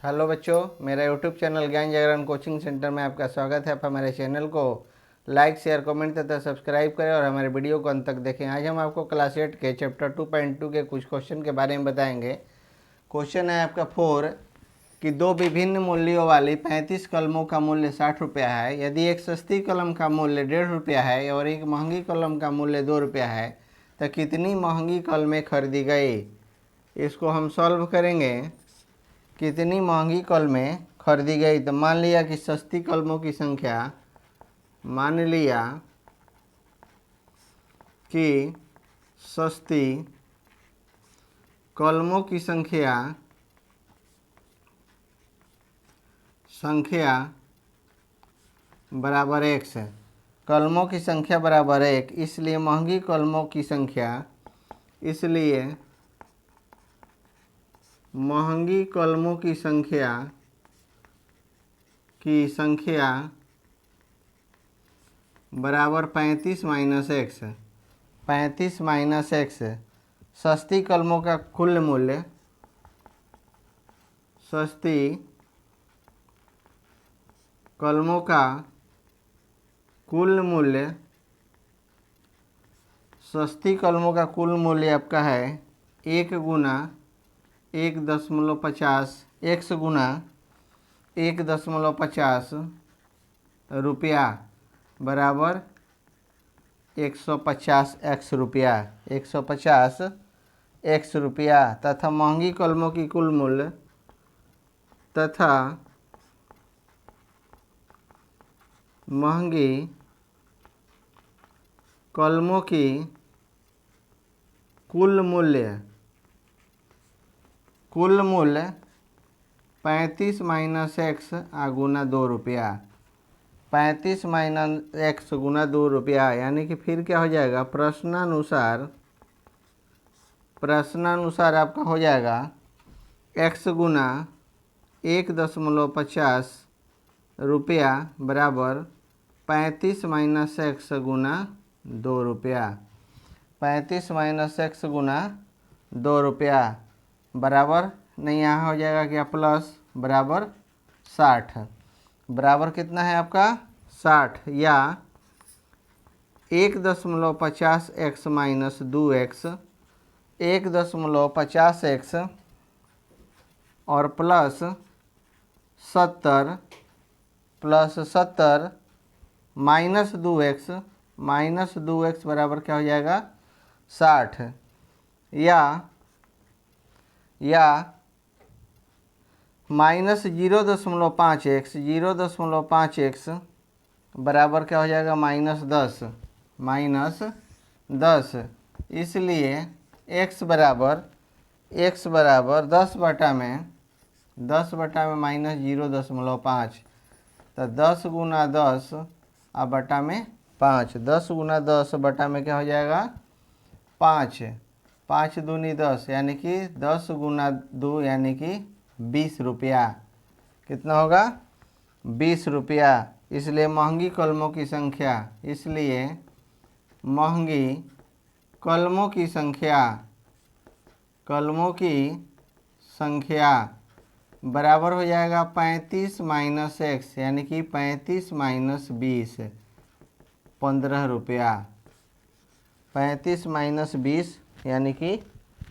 Hello बच्चों, मेरा YouTube channel ज्ञान जागरण कोचिंग सेंटर में आपका स्वागत है। आप हमारे चैनल को लाइक, शेयर, कमेंट तथा सब्सक्राइब करें और हमारे वीडियो को अंत तक देखें। आज हम आपको क्लास 8 के चैप्टर 2.2 के कुछ क्वेश्चन के बारे में बताएंगे। क्वेश्चन है आपका 4 कि दो विभिन्न मूल्यों वाली 35 कलमों का मूल्य 60 रुपया है। यदि एक सस्ती कलम का मूल्य 1.5 रुपया है और एक महंगी कलम का मूल्य 2 रुपया है तो कितनी महंगी कलमें खरीदी गई। इसको हम सॉल्व करेंगे। कितनी महंगी कलमें खरीदी गई, तो मान लिया कि सस्ती कलमों की संख्या, मान लिया कि सस्ती कलमों की संख्या बराबर 1 से, कलमों की संख्या बराबर 1, इसलिए महंगी कलमों की संख्या, इसलिए महंगी कलमों की संख्या बराबर 35 माइनस एक्स। 35 माइनस एक्स सस्ती कलमों का कुल मूल्य, सस्ती कलमों का कुल मूल्य, सस्ती कलमों का कुल मूल्य आपका है 1 गुना 1.50 एक्स गुना 1.50 रुपया बराबर 150 एक्स रुपया, 150 एक्स रुपया, तथा महंगी कलमों की कुल मूल्य, तथा महंगी कलमों की कुल मूल्य 35 माइनस एक्स गुना 2 रुपया, 35 माइनस एक्स गुना 2 रुपया, यानी कि फिर क्या हो जाएगा, प्रश्नानुसार आपका हो जाएगा एक्स गुना 1.50 रुपया बराबर 35 माइनस एक्स गुना 2 रुपया, 35 माइनस एक्स गुना 2 रुपया बराबर, नहीं यहाँ हो जाएगा क्या, प्लस, बराबर 60, बराबर कितना है आपका 60, या 1.50 एक्स माइनस 2 एक्स, 1.50 एक्स और प्लस 70 माइनस 2 एक्स बराबर क्या हो जाएगा 60, या माइनस 0.5 एक्स, 0.5 एक्स बराबर क्या हो जाएगा माइनस 10, इसलिए x बराबर 10 बटा में माइनस 0.5, तो 10 गुना 10 और बटा में 5, 10 गुना 10 बटा में क्या हो जाएगा 5, 5 दूनी 10, यानी कि 10 गुना 2 यानी कि 20 रुपया, कितना होगा 20 रुपया। इसलिए महंगी कलमों की संख्या, इसलिए महंगी कलमों की संख्या बराबर हो जाएगा 35 माइनस एक्स, यानी कि 35 माइनस 20, 15 रुपया, 35 माइनस 20 यानी कि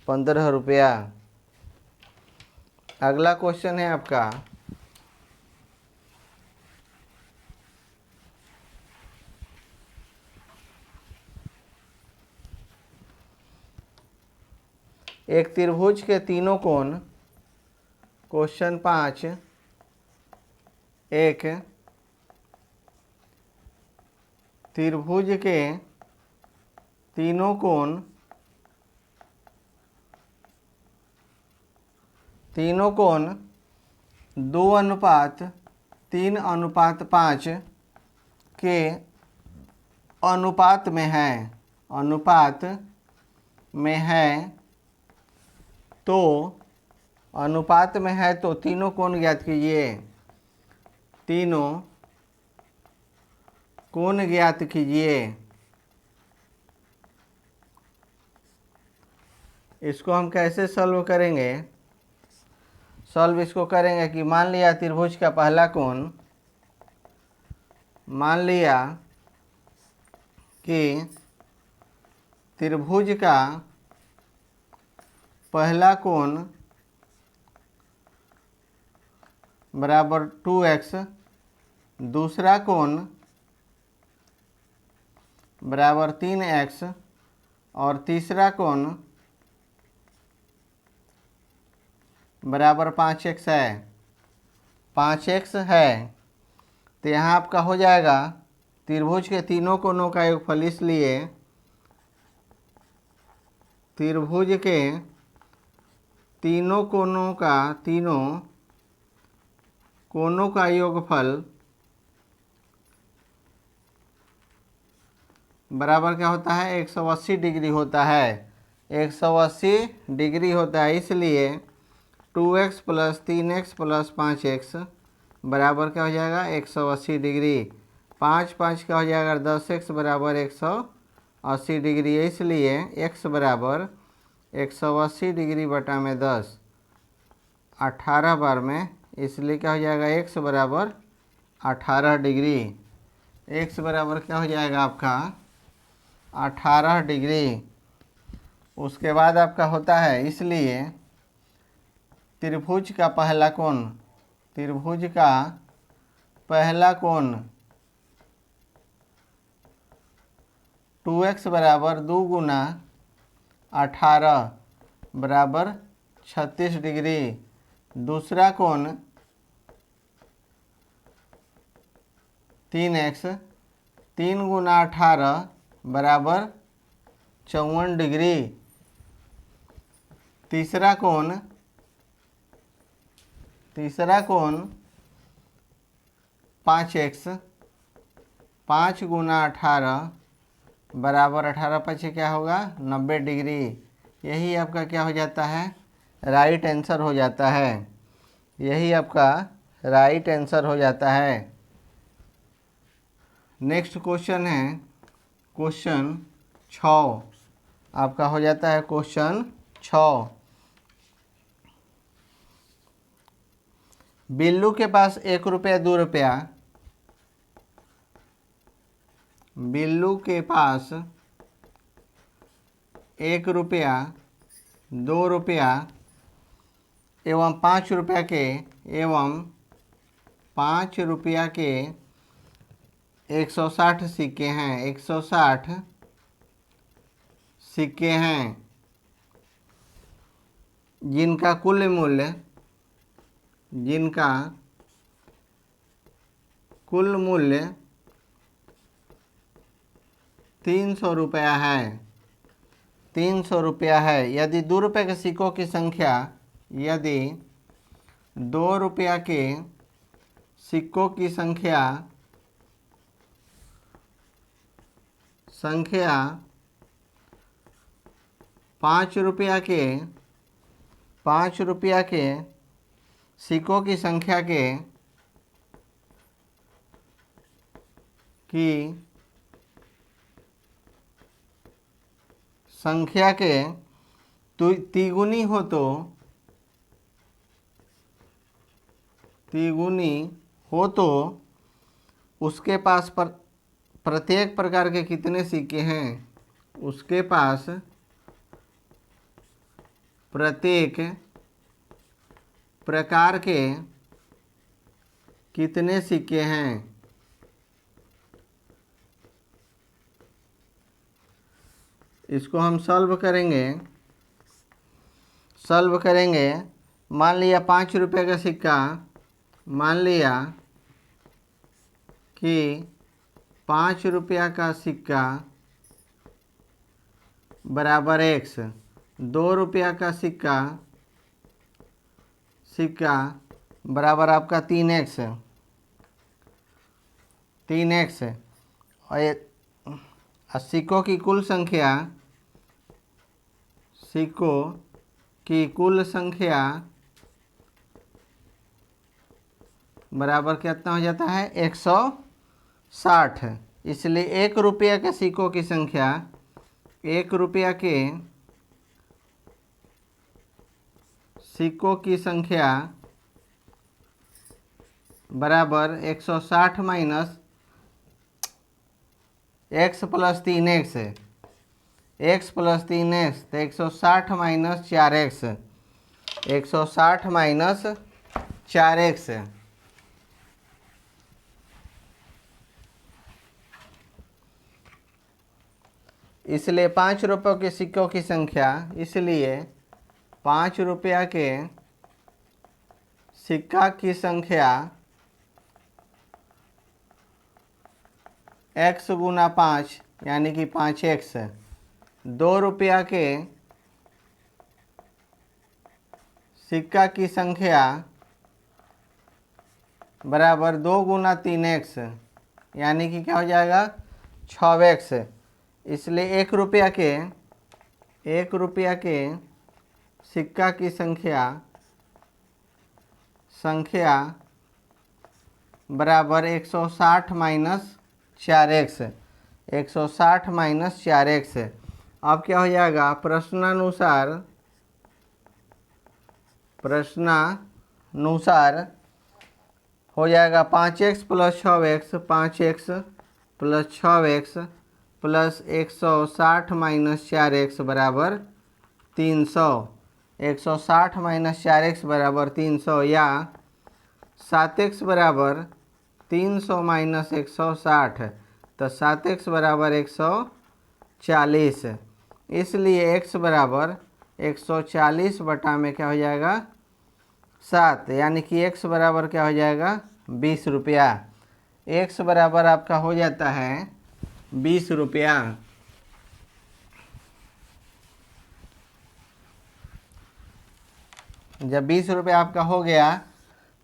15 रुपया। अगला क्वेश्चन है आपका एक त्रिभुज के तीनों कोण, क्वेश्चन 5, एक त्रिभुज के तीनों कोण 2:3:5 के अनुपात में है, तो अनुपात में है तो तीनों कोण ज्ञात कीजिए, तीनों कोण ज्ञात कीजिए। इसको हम कैसे सॉल्व करेंगे, सॉल्व इसको करेंगे कि मान लिया त्रिभुज का पहला कोण, मान लिया कि त्रिभुज का पहला कोण बराबर 2x, दूसरा कोण बराबर 3x और तीसरा कोण बराबर 5x है। 5x है तो यहाँ आपका हो जाएगा त्रिभुज के तीनों कोणों का योगफल, इसलिए त्रिभुज के तीनों कोणों का योगफल बराबर क्या होता है, 180 डिग्री होता है। 180 डिग्री होता है, इसलिए 2x plus 3x plus 5x बराबर क्या हो जाएगा, 180 डिग्री। 5 5 क्या हो जाएगा, 10x बराबर 180 डिग्री है, इसलिए x बराबर 180 डिग्री बटा में 10 18 बार में, इसलिए क्या हो जाएगा, x बराबर 18 डिग्री। x बराबर क्या हो जाएगा आपका 18 डिग्री। उसके बाद आपका होता है, इसलिए त्रिभुज का पहला कोण, त्रिभुज का पहला कोण 2x बराबर 2 गुना 18 बराबर 36 डिग्री। दूसरा कोण 3x, 3 गुना 18 बराबर 54 डिग्री। तीसरा कोण 5x, 5 गुना 18 बराबर 18 पीछे क्या होगा, 90 डिग्री। यही आपका क्या हो जाता है, राइट आंसर हो जाता है। यही आपका राइट आंसर हो जाता है। नेक्स्ट क्वेश्चन है क्वेश्चन 6, आपका हो जाता है क्वेश्चन 6। बिल्लू के पास 1 रुपया 2 रुपया, बिल्लू के पास 1 रुपया 2 रुपया एवं 5 रुपया के 160 सिक्के हैं। 160 सिक्के हैं जिनका कुल मूल्य 300 रुपया है। 300 रुपया है। यदि 2 रुपये के सिक्कों की संख्या, यदि 2 रुपया के सिक्कों की संख्या 5 रुपया के सिक्कों की संख्या के तिगुनी हो तो उसके पास प्रत्येक प्रकार के कितने सिक्के हैं? उसके पास प्रत्येक प्रकार के कितने सिक्के हैं? इसको हम सॉल्व करेंगे। मान लिया 5 रुपये का सिक्का, मान लिया कि 5 रुपया का सिक्का बराबर x, 2 रुपया का सिक्का बराबर आपका 3x और सिक्कों की कुल संख्या बराबर कितना हो जाता है? 160। इसलिए 1 रुपया के सिक्कों की संख्या, 1 रुपया के सिक्कों की संख्या बराबर 160 माइनस एक्स प्लस 3x है, एक्स प्लस 3x, तो 160 माइनस 4x, 160 माइनस 4x है। इसलिए 5 रुपयों के सिक्कों की संख्या, इसलिए 5 रुपया के सिक्का की संख्या x गुना 5 यानी कि 5x, 2 रुपया के सिक्का की संख्या बराबर 2 गुना 3x यानी कि क्या हो जाएगा 6x। इसलिए 1 रुपया के सिक्का की संख्या बराबर 160 माइनस 4x, 160 माइनस 4x। अब क्या हो जाएगा प्रश्नानुसार हो जाएगा 5x plus 6x, 5x plus 6x plus 160 minus 4x बराबर 300, 160 माइनस 4x बराबर 300, या 7x बराबर 300 माइनस 160, तो 7x बराबर 140। इसलिए x बराबर 140 बटा में क्या हो जाएगा 7, यानी कि x बराबर क्या हो जाएगा 20 रुपया। x बराबर आपका हो जाता है 20 रुपया। जब 20 रुपया आपका हो गया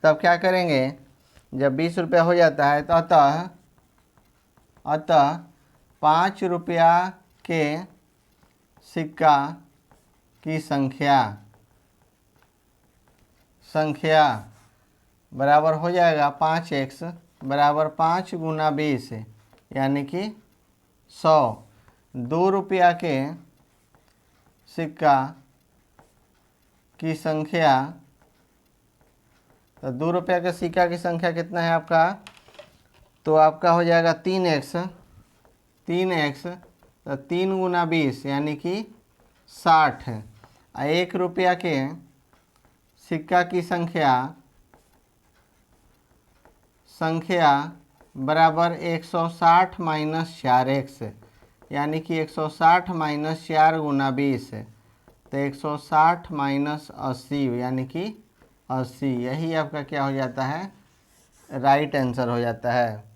तब क्या करेंगे, जब 20 रुपया हो जाता है तो अतः 5 रुपया के सिक्का की संख्या बराबर हो जाएगा 5x बराबर 5 गुना 20 यानी कि 100। 2 रुपया के सिक्का की संख्या, तो 2 रुपया के सिक्का की संख्या कितना है आपका, तो आपका हो जाएगा 3x, तो 3 गुना 20 यानी कि 60। 1 रुपया के सिक्का की संख्या बराबर 160 माइनस 4x यानी कि 160 माइनस 4 गुना 20, तो 160 माइनस 80 यानी कि 80। यही आपका क्या हो जाता है, राइट आंसर हो जाता है।